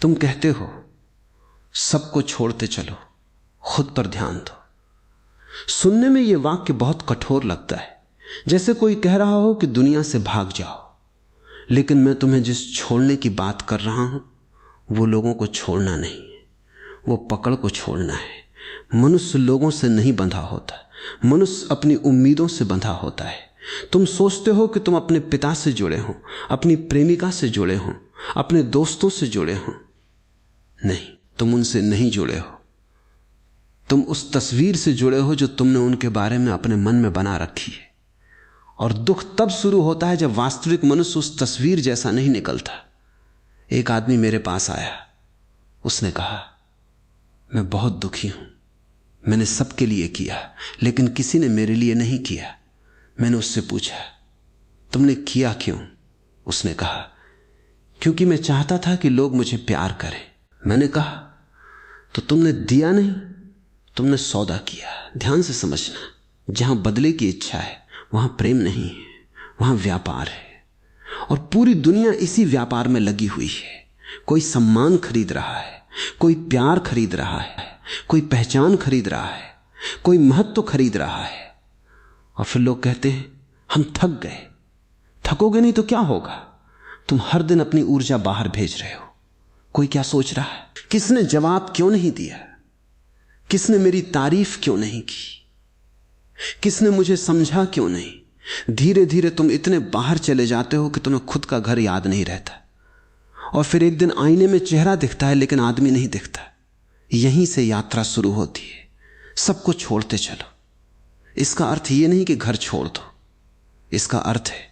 तुम कहते हो सबको छोड़ते चलो, खुद पर ध्यान दो। सुनने में यह वाक्य बहुत कठोर लगता है, जैसे कोई कह रहा हो कि दुनिया से भाग जाओ। लेकिन मैं तुम्हें जिस छोड़ने की बात कर रहा हूं वो लोगों को छोड़ना नहीं है, वो पकड़ को छोड़ना है। मनुष्य लोगों से नहीं बंधा होता, मनुष्य अपनी उम्मीदों से बंधा होता है। तुम सोचते हो कि तुम अपने पिता से जुड़े हो, अपनी प्रेमिका से जुड़े हो, अपने दोस्तों से जुड़े हो। नहीं, तुम उनसे नहीं जुड़े हो। तुम उस तस्वीर से जुड़े हो जो तुमने उनके बारे में अपने मन में बना रखी है। और दुख तब शुरू होता है जब वास्तविक मनुष्य उस तस्वीर जैसा नहीं निकलता। एक आदमी मेरे पास आया, उसने कहा मैं बहुत दुखी हूं, मैंने सबके लिए किया लेकिन किसी ने मेरे लिए नहीं किया। मैंने उससे पूछा तुमने किया क्यों? उसने कहा क्योंकि मैं चाहता था कि लोग मुझे प्यार करें। मैंने कहा तो तुमने दिया नहीं, तुमने सौदा किया। ध्यान से समझना, जहां बदले की इच्छा है वहां प्रेम नहीं है, वहां व्यापार है। और पूरी दुनिया इसी व्यापार में लगी हुई है। कोई सम्मान खरीद रहा है, कोई प्यार खरीद रहा है, कोई पहचान खरीद रहा है, कोई महत्व खरीद रहा है। और फिर लोग कहते हैं हम थक गए। थकोगे नहीं तो क्या होगा? तुम हर दिन अपनी ऊर्जा बाहर भेज रहे हो। कोई क्या सोच रहा है? किसने जवाब क्यों नहीं दिया? किसने मेरी तारीफ क्यों नहीं की? किसने मुझे समझा क्यों नहीं? धीरे धीरे तुम इतने बाहर चले जाते हो कि तुम्हें खुद का घर याद नहीं रहता। और फिर एक दिन आईने में चेहरा दिखता है लेकिन आदमी नहीं दिखता। यहीं से यात्रा शुरू होती है। सबको छोड़ते चलो। इसका अर्थ यह नहीं कि घर छोड़ दो, इसका अर्थ है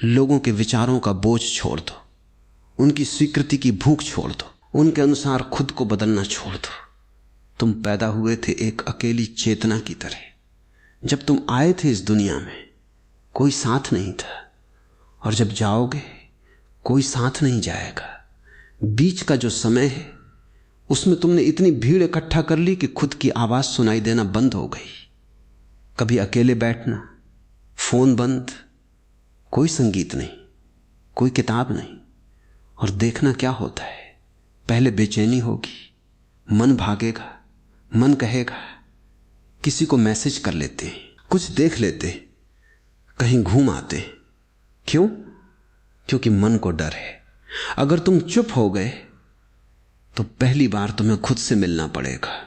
लोगों के विचारों का बोझ छोड़ दो, उनकी स्वीकृति की भूख छोड़ दो, उनके अनुसार खुद को बदलना छोड़ दो। तुम पैदा हुए थे एक अकेली चेतना की तरह। जब तुम आए थे इस दुनिया में कोई साथ नहीं था, और जब जाओगे कोई साथ नहीं जाएगा। बीच का जो समय है उसमें तुमने इतनी भीड़ इकट्ठा कर ली कि खुद की आवाज सुनाई देना बंद हो गई। कभी अकेले बैठना, फोन बंद, कोई संगीत नहीं, कोई किताब नहीं, और देखना क्या होता है। पहले बेचैनी होगी, मन भागेगा, मन कहेगा किसी को मैसेज कर लेते, कुछ देख लेते, कहीं घूम आते। क्यों? क्योंकि मन को डर है। अगर तुम चुप हो गए तो पहली बार तुम्हें खुद से मिलना पड़ेगा।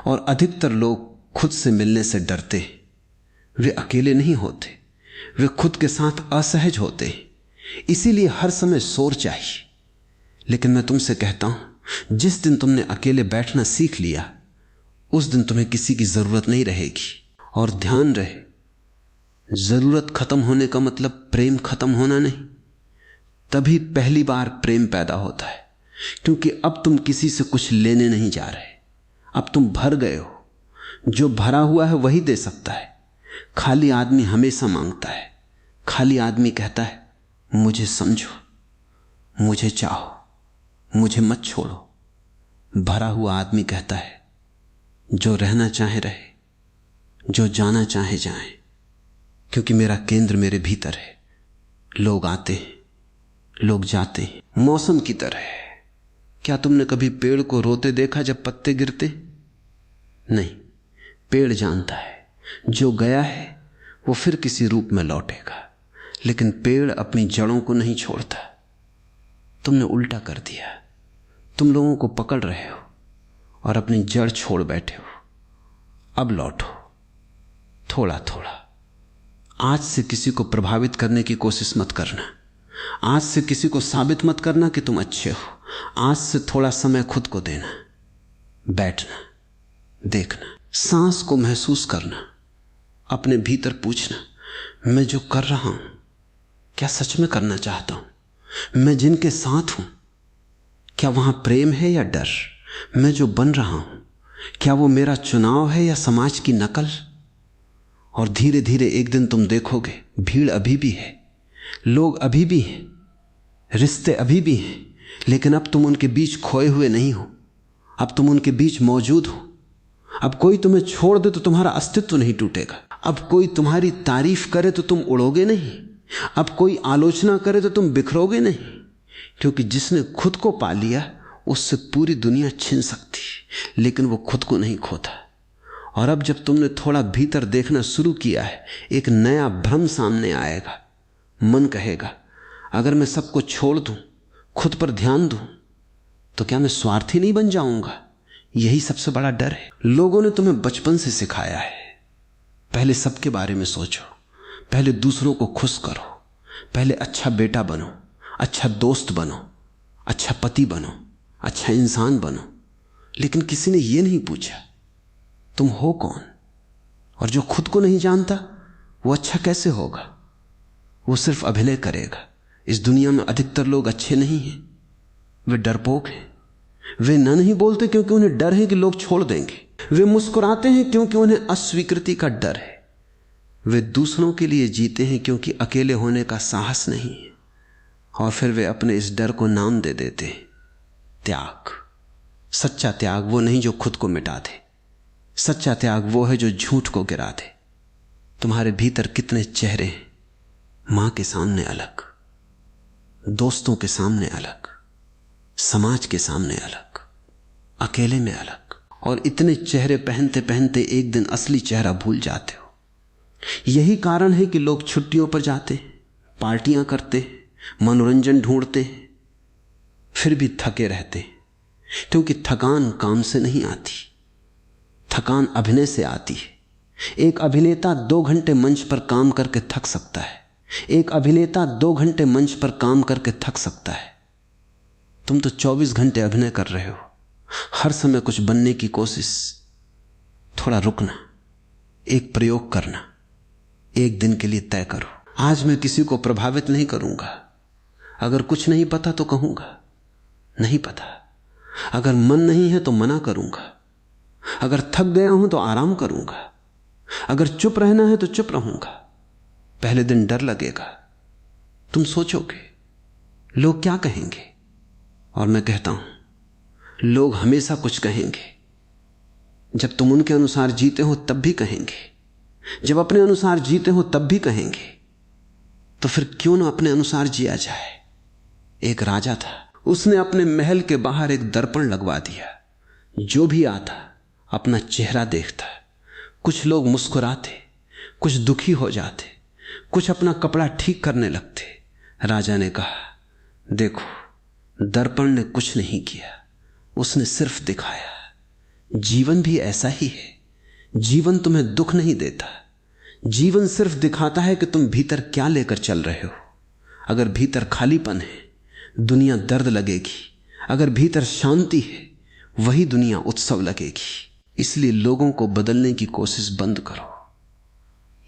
और अधिकतर लोग खुद से मिलने से डरते। वे अकेले नहीं होते, वे खुद के साथ असहज होते। इसीलिए हर समय शोर चाहिए। लेकिन मैं तुमसे कहता हूं, जिस दिन तुमने अकेले बैठना सीख लिया उस दिन तुम्हें किसी की जरूरत नहीं रहेगी। और ध्यान रहे, जरूरत खत्म होने का मतलब प्रेम खत्म होना नहीं। तभी पहली बार प्रेम पैदा होता है, क्योंकि अब तुम किसी से कुछ लेने नहीं जा रहे। अब तुम भर गए हो। जो भरा हुआ है वही दे सकता है। खाली आदमी हमेशा मांगता है। खाली आदमी कहता है मुझे समझो, मुझे चाहो, मुझे मत छोड़ो। भरा हुआ आदमी कहता है जो रहना चाहे रहे, जो जाना चाहे जाए, क्योंकि मेरा केंद्र मेरे भीतर है। लोग आते हैं, लोग जाते हैं, मौसम की तरह है। क्या तुमने कभी पेड़ को रोते देखा जब पत्ते गिरते? नहीं। पेड़ जानता है जो गया है वो फिर किसी रूप में लौटेगा, लेकिन पेड़ अपनी जड़ों को नहीं छोड़ता। तुमने उल्टा कर दिया। तुम लोगों को पकड़ रहे हो और अपनी जड़ छोड़ बैठे हो। अब लौटो, थोड़ा थोड़ा। आज से किसी को प्रभावित करने की कोशिश मत करना। आज से किसी को साबित मत करना कि तुम अच्छे हो। आज से थोड़ा समय खुद को देना, बैठना, देखना, सांस को महसूस करना, अपने भीतर पूछना मैं जो कर रहा हूं क्या सच में करना चाहता हूं? मैं जिनके साथ हूं क्या वहां प्रेम है या डर? मैं जो बन रहा हूं क्या वो मेरा चुनाव है या समाज की नकल? और धीरे धीरे एक दिन तुम देखोगे भीड़ अभी भी है, लोग अभी भी हैं, रिश्ते अभी भी हैं, लेकिन अब तुम उनके बीच खोए हुए नहीं हो। अब तुम उनके बीच मौजूद हो। अब कोई तुम्हें छोड़ दे तो तुम्हारा अस्तित्व नहीं टूटेगा। अब कोई तुम्हारी तारीफ करे तो तुम उड़ोगे नहीं। अब कोई आलोचना करे तो तुम बिखरोगे नहीं, क्योंकि जिसने खुद को पा लिया उससे पूरी दुनिया छिन सकती, लेकिन वो खुद को नहीं खोता। और अब जब तुमने थोड़ा भीतर देखना शुरू किया है, एक नया भ्रम सामने आएगा। मन कहेगा अगर मैं सबको छोड़ दूं, खुद पर ध्यान दूं, तो क्या मैं स्वार्थी नहीं बन जाऊंगा? यही सबसे बड़ा डर है। लोगों ने तुम्हें बचपन से सिखाया है, पहले सबके बारे में सोचो, पहले दूसरों को खुश करो, पहले अच्छा बेटा बनो, अच्छा दोस्त बनो, अच्छा पति बनो, अच्छा इंसान बनो। लेकिन किसी ने यह नहीं पूछा तुम हो कौन। और जो खुद को नहीं जानता वो अच्छा कैसे होगा? वो सिर्फ अभिनय करेगा। इस दुनिया में अधिकतर लोग अच्छे नहीं हैं, वे डरपोक हैं। वे नहीं बोलते क्योंकि उन्हें डर है कि लोग छोड़ देंगे। वे मुस्कुराते हैं क्योंकि उन्हें अस्वीकृति का डर है। वे दूसरों के लिए जीते हैं क्योंकि अकेले होने का साहस नहीं है। और फिर वे अपने इस डर को नाम दे देते हैं त्याग। सच्चा त्याग वो नहीं जो खुद को मिटा दे। सच्चा त्याग वो है जो झूठ को गिरा दे। तुम्हारे भीतर कितने चेहरे हैं, मां के सामने अलग, दोस्तों के सामने अलग, समाज के सामने अलग, अकेले में अलग। और इतने चेहरे पहनते पहनते एक दिन असली चेहरा भूल जाते हो। यही कारण है कि लोग छुट्टियों पर जाते हैं, पार्टियां करते हैं, मनोरंजन ढूंढते हैं, फिर भी थके रहते हैं। क्योंकि थकान काम से नहीं आती, थकान अभिनय से आती है। एक अभिनेता 2 घंटे मंच पर काम करके थक सकता है। एक अभिनेता 2 घंटे मंच पर काम करके थक सकता है। तुम तो 24 घंटे अभिनय कर रहे हो, हर समय कुछ बनने की कोशिश। थोड़ा रुकना, एक प्रयोग करना, एक दिन के लिए तय करो, आज मैं किसी को प्रभावित नहीं करूंगा। अगर कुछ नहीं पता तो कहूंगा नहीं पता। अगर मन नहीं है तो मना करूंगा। अगर थक गया हूं तो आराम करूंगा। अगर चुप रहना है तो चुप रहूंगा। पहले दिन डर लगेगा, तुम सोचोगे लोग क्या कहेंगे। और मैं कहता हूं लोग हमेशा कुछ कहेंगे। जब तुम उनके अनुसार जीते हो तब भी कहेंगे, जब अपने अनुसार जीते हो तब भी कहेंगे। तो फिर क्यों ना अपने अनुसार जिया जाए। एक राजा था, उसने अपने महल के बाहर एक दर्पण लगवा दिया। जो भी आता अपना चेहरा देखता। कुछ लोग मुस्कुराते, कुछ दुखी हो जाते, कुछ अपना कपड़ा ठीक करने लगते। राजा ने कहा, देखो दर्पण ने कुछ नहीं किया, उसने सिर्फ दिखाया। जीवन भी ऐसा ही है। जीवन तुम्हें दुख नहीं देता, जीवन सिर्फ दिखाता है कि तुम भीतर क्या लेकर चल रहे हो। अगर भीतर खालीपन है, दुनिया दर्द लगेगी। अगर भीतर शांति है, वही दुनिया उत्सव लगेगी। इसलिए लोगों को बदलने की कोशिश बंद करो।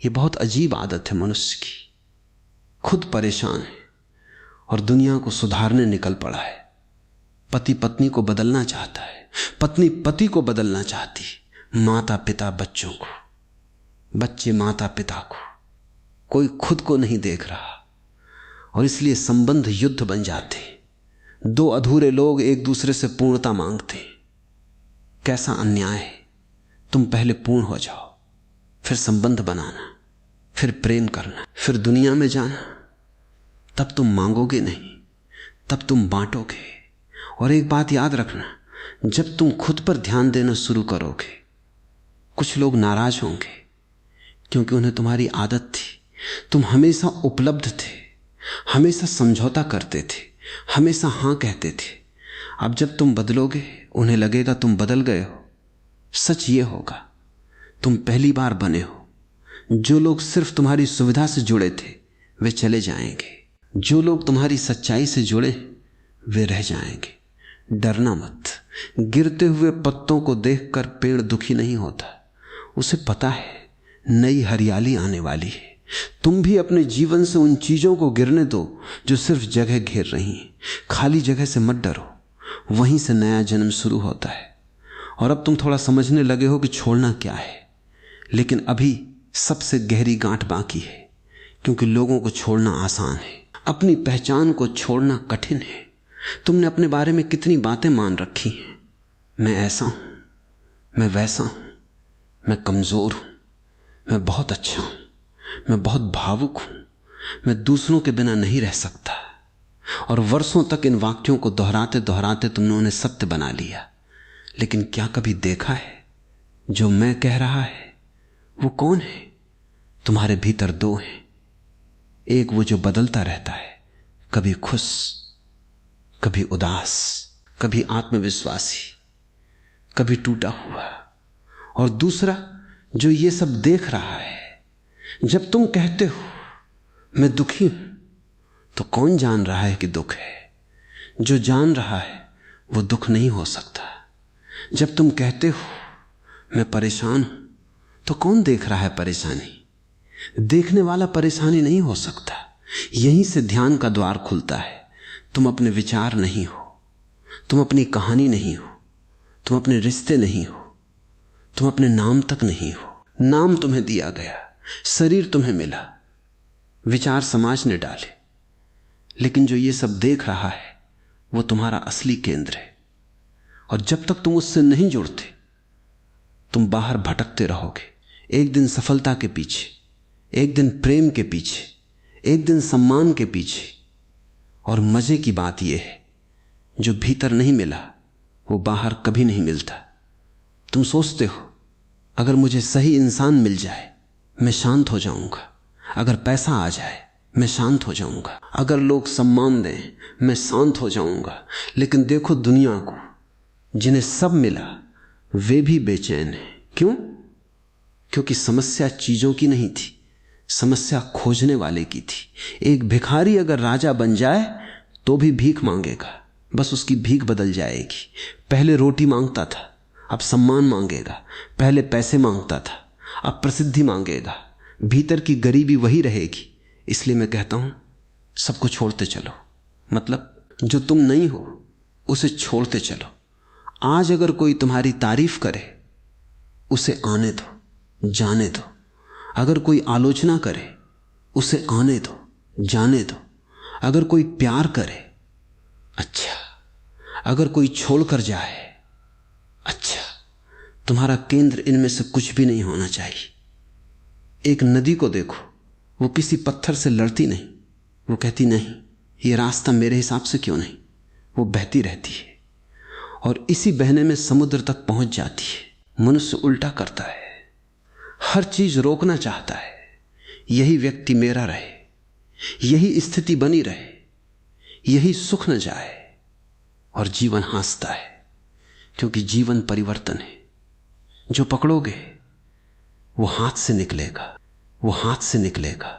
यह बहुत अजीब आदत है मनुष्य की। खुद परेशान है और दुनिया को सुधारने निकल पड़ा है। पति पत्नी को बदलना चाहता है, पत्नी पति को बदलना चाहती, माता पिता बच्चों को, बच्चे माता पिता को। कोई खुद को नहीं देख रहा और इसलिए संबंध युद्ध बन जाते। 2 अधूरे लोग एक दूसरे से पूर्णता मांगते। कैसा अन्याय है। तुम पहले पूर्ण हो जाओ, फिर संबंध बनाना, फिर प्रेम करना, फिर दुनिया में जाना। तब तुम मांगोगे नहीं, तब तुम बांटोगे। और एक बात याद रखना, जब तुम खुद पर ध्यान देना शुरू करोगे, कुछ लोग नाराज होंगे क्योंकि उन्हें तुम्हारी आदत थी। तुम हमेशा उपलब्ध थे, हमेशा समझौता करते थे, हमेशा हां कहते थे। अब जब तुम बदलोगे, उन्हें लगेगा तुम बदल गए हो। सच ये होगा, तुम पहली बार बने हो। जो लोग सिर्फ तुम्हारी सुविधा से जुड़े थे वे चले जाएंगे, जो लोग तुम्हारी सच्चाई से जुड़े वे रह जाएंगे। डरना मत। गिरते हुए पत्तों को देखकर पेड़ दुखी नहीं होता, उसे पता है नई हरियाली आने वाली है। तुम भी अपने जीवन से उन चीजों को गिरने दो जो सिर्फ जगह घेर रही हैं। खाली जगह से मत डरो, वहीं से नया जन्म शुरू होता है। और अब तुम थोड़ा समझने लगे हो कि छोड़ना क्या है, लेकिन अभी सबसे गहरी गांठ बाकी है, क्योंकि लोगों को छोड़ना आसान है, अपनी पहचान को छोड़ना कठिन है। तुमने अपने बारे में कितनी बातें मान रखी हैं। मैं ऐसा हूं, मैं वैसा हूं, मैं कमजोर हूं, मैं बहुत अच्छा हूं, मैं बहुत भावुक हूं, मैं दूसरों के बिना नहीं रह सकता, और वर्षों तक इन वाक्यों को दोहराते दोहराते तुमने उन्हें सत्य बना लिया। लेकिन क्या कभी देखा है जो मैं कह रहा है वो कौन है? तुम्हारे भीतर दो हैं, एक वो जो बदलता रहता है, कभी खुश, कभी उदास, कभी आत्मविश्वासी, कभी टूटा हुआ, और दूसरा जो ये सब देख रहा है। जब तुम कहते हो मैं दुखी हूं, तो कौन जान रहा है कि दुख है? जो जान रहा है वो दुख नहीं हो सकता। जब तुम कहते हो मैं परेशान हूं, तो कौन देख रहा है परेशानी? देखने वाला परेशानी नहीं हो सकता। यहीं से ध्यान का द्वार खुलता है। तुम अपने विचार नहीं हो, तुम अपनी कहानी नहीं हो, तुम अपने रिश्ते नहीं हो, तुम अपने नाम तक नहीं हो। नाम तुम्हें दिया गया, शरीर तुम्हें मिला, विचार समाज ने डाले, लेकिन जो ये सब देख रहा है वो तुम्हारा असली केंद्र है। और जब तक तुम उससे नहीं जुड़ते, तुम बाहर भटकते रहोगे। एक दिन सफलता के पीछे, एक दिन प्रेम के पीछे, एक दिन सम्मान के पीछे। और मजे की बात यह है, जो भीतर नहीं मिला वो बाहर कभी नहीं मिलता। तुम सोचते हो अगर मुझे सही इंसान मिल जाए मैं शांत हो जाऊंगा, अगर पैसा आ जाए मैं शांत हो जाऊंगा, अगर लोग सम्मान दें मैं शांत हो जाऊंगा। लेकिन देखो दुनिया को, जिन्हें सब मिला वे भी बेचैन हैं। क्यों? क्योंकि समस्या चीजों की नहीं थी, समस्या खोजने वाले की थी। एक भिखारी अगर राजा बन जाए तो भी भीख मांगेगा, बस उसकी भीख बदल जाएगी। पहले रोटी मांगता था, अब सम्मान मांगेगा। पहले पैसे मांगता था, अब प्रसिद्धि मांगेगा। भीतर की गरीबी वही रहेगी। इसलिए मैं कहता हूं सबको छोड़ते चलो। मतलब जो तुम नहीं हो उसे छोड़ते चलो। आज अगर कोई तुम्हारी तारीफ करे उसे आने दो, जाने दो। अगर कोई आलोचना करे उसे आने दो, जाने दो। अगर कोई प्यार करे अच्छा, अगर कोई छोड़कर जाए अच्छा। तुम्हारा केंद्र इनमें से कुछ भी नहीं होना चाहिए। एक नदी को देखो, वो किसी पत्थर से लड़ती नहीं, वो कहती नहीं ये रास्ता मेरे हिसाब से क्यों नहीं, वो बहती रहती है और इसी बहने में समुद्र तक पहुंच जाती है। मनुष्य उल्टा करता है, हर चीज रोकना चाहता है। यही व्यक्ति मेरा रहे, यही स्थिति बनी रहे, यही सुख न जाए, और जीवन हंसता है। क्योंकि जीवन परिवर्तन है। जो पकड़ोगे वो हाथ से निकलेगा, वो हाथ से निकलेगा।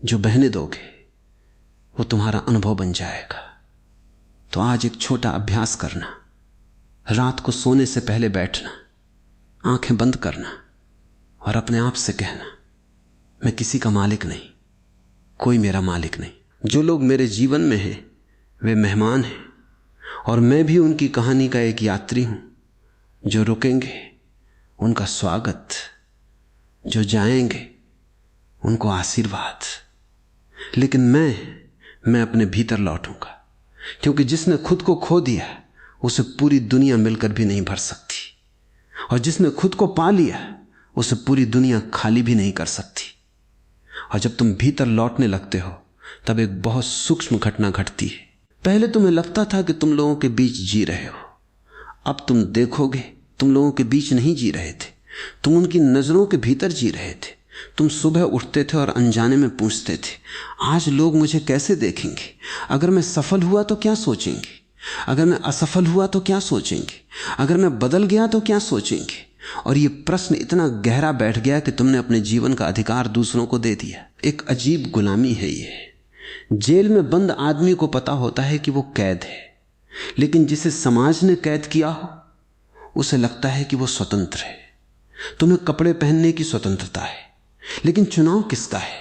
जो बहने दोगे वो तुम्हारा अनुभव बन जाएगा। तो आज एक छोटा अभ्यास करना, रात को सोने से पहले बैठना, आंखें बंद करना और अपने आप से कहना मैं किसी का मालिक नहीं, कोई मेरा मालिक नहीं। जो लोग मेरे जीवन में हैं वे मेहमान हैं और मैं भी उनकी कहानी का एक यात्री हूं। जो रुकेंगे उनका स्वागत, जो जाएंगे उनको आशीर्वाद। लेकिन मैं अपने भीतर लौटूंगा, क्योंकि जिसने खुद को खो दिया उसे पूरी दुनिया मिलकर भी नहीं भर सकती, और जिसने खुद को पा लिया उसे पूरी दुनिया खाली भी नहीं कर सकती। और जब तुम भीतर लौटने लगते हो तब एक बहुत सूक्ष्म घटना घटती है। पहले तुम्हें लगता था कि तुम लोगों के बीच जी रहे हो, अब तुम देखोगे तुम लोगों के बीच नहीं जी रहे थे, तुम उनकी नजरों के भीतर जी रहे थे। तुम सुबह उठते थे और अनजाने में पूछते थे आज लोग मुझे कैसे देखेंगे, अगर मैं सफल हुआ तो क्या सोचेंगे, अगर मैं असफल हुआ तो क्या सोचेंगे, अगर मैं बदल गया तो क्या सोचेंगे। और ये प्रश्न इतना गहरा बैठ गया कि तुमने अपने जीवन का अधिकार दूसरों को दे दिया। एक अजीब गुलामी है ये। जेल में बंद आदमी को पता होता है कि वो कैद है, लेकिन जिसे समाज ने कैद किया हो उसे लगता है कि वो स्वतंत्र है। तुम्हें कपड़े पहनने की स्वतंत्रता है, लेकिन चुनाव किसका है?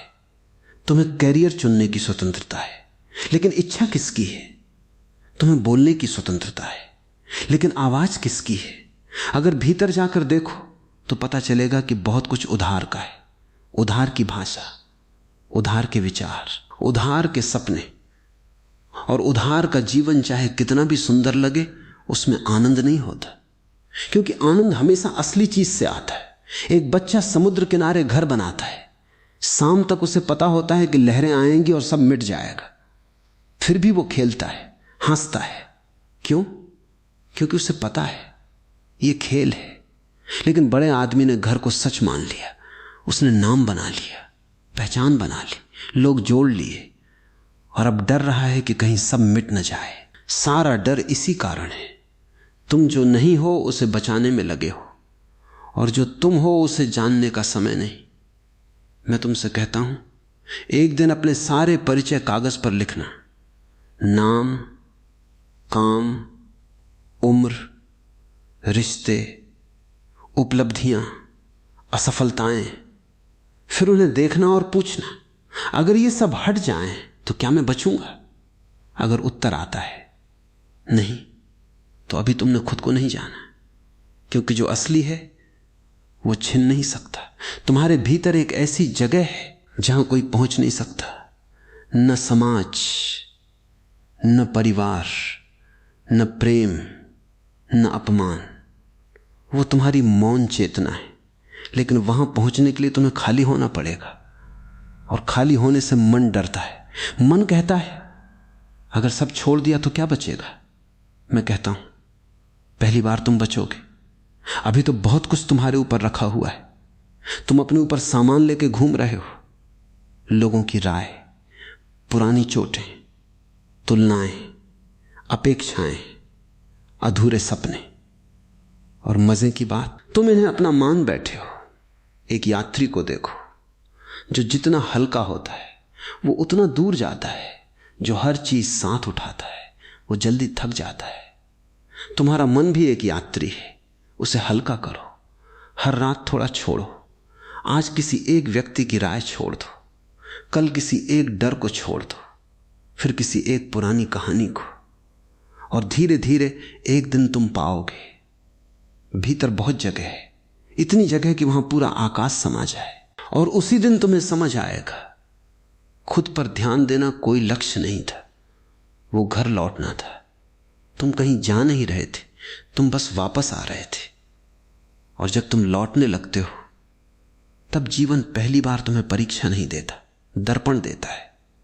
तुम्हें कैरियर चुनने की स्वतंत्रता है, लेकिन इच्छा किसकी है? तुम्हें बोलने की स्वतंत्रता है, लेकिन आवाज किसकी है? अगर भीतर जाकर देखो तो पता चलेगा कि बहुत कुछ उधार का है। उधार की भाषा, उधार के विचार, उधार के सपने। और उधार का जीवन चाहे कितना भी सुंदर लगे उसमें आनंद नहीं होता, क्योंकि आनंद हमेशा असली चीज से आता है। एक बच्चा समुद्र किनारे घर बनाता है, शाम तक उसे पता होता है कि लहरें आएंगी और सब मिट जाएगा, फिर भी वो खेलता है, हंसता है। क्यों? क्योंकि उसे पता है ये खेल है। लेकिन बड़े आदमी ने घर को सच मान लिया, उसने नाम बना लिया, पहचान बना ली, लोग जोड़ लिए, और अब डर रहा है कि कहीं सब मिट न जाए। सारा डर इसी कारण है। तुम जो नहीं हो उसे बचाने में लगे हो, और जो तुम हो उसे जानने का समय नहीं। मैं तुमसे कहता हूं, एक दिन अपने सारे परिचय कागज पर लिखना, नाम, काम, उम्र, रिश्ते, उपलब्धियां, असफलताएं, फिर उन्हें देखना और पूछना, अगर ये सब हट जाएं तो क्या मैं बचूंगा? अगर उत्तर आता है नहीं, तो अभी तुमने खुद को नहीं जाना, क्योंकि जो असली है वो छिन नहीं सकता। तुम्हारे भीतर एक ऐसी जगह है जहां कोई पहुंच नहीं सकता, न समाज, न परिवार, न प्रेम, न अपमान। वो तुम्हारी मौन चेतना है। लेकिन वहां पहुंचने के लिए तुम्हें खाली होना पड़ेगा, और खाली होने से मन डरता है। मन कहता है अगर सब छोड़ दिया तो क्या बचेगा? मैं कहता हूं पहली बार तुम बचोगे। अभी तो बहुत कुछ तुम्हारे ऊपर रखा हुआ है। तुम अपने ऊपर सामान लेके घूम रहे हो, लोगों की राय, पुरानी चोटें, तुलनाएं, अपेक्षाएं, अधूरे सपने। और मजे की बात, तुम इन्हें अपना मान बैठे हो। एक यात्री को देखो, जो जितना हल्का होता है वो उतना दूर जाता है। जो हर चीज साथ उठाता है वो जल्दी थक जाता है। तुम्हारा मन भी एक यात्री है, उसे हल्का करो। हर रात थोड़ा छोड़ो। आज किसी एक व्यक्ति की राय छोड़ दो, कल किसी एक डर को छोड़ दो, फिर किसी एक पुरानी कहानी को, और धीरे धीरे एक दिन तुम पाओगे भीतर बहुत जगह है, इतनी जगह कि वहां पूरा आकाश समा जाए। और उसी दिन तुम्हें समझ आएगा खुद पर ध्यान देना कोई लक्ष्य नहीं था, वो घर लौटना था। तुम कहीं जा नहीं रहे थे, तुम बस वापस आ रहे थे। और जब तुम लौटने लगते हो तब जीवन पहली बार तुम्हें परीक्षा नहीं देता, दर्पण देता है।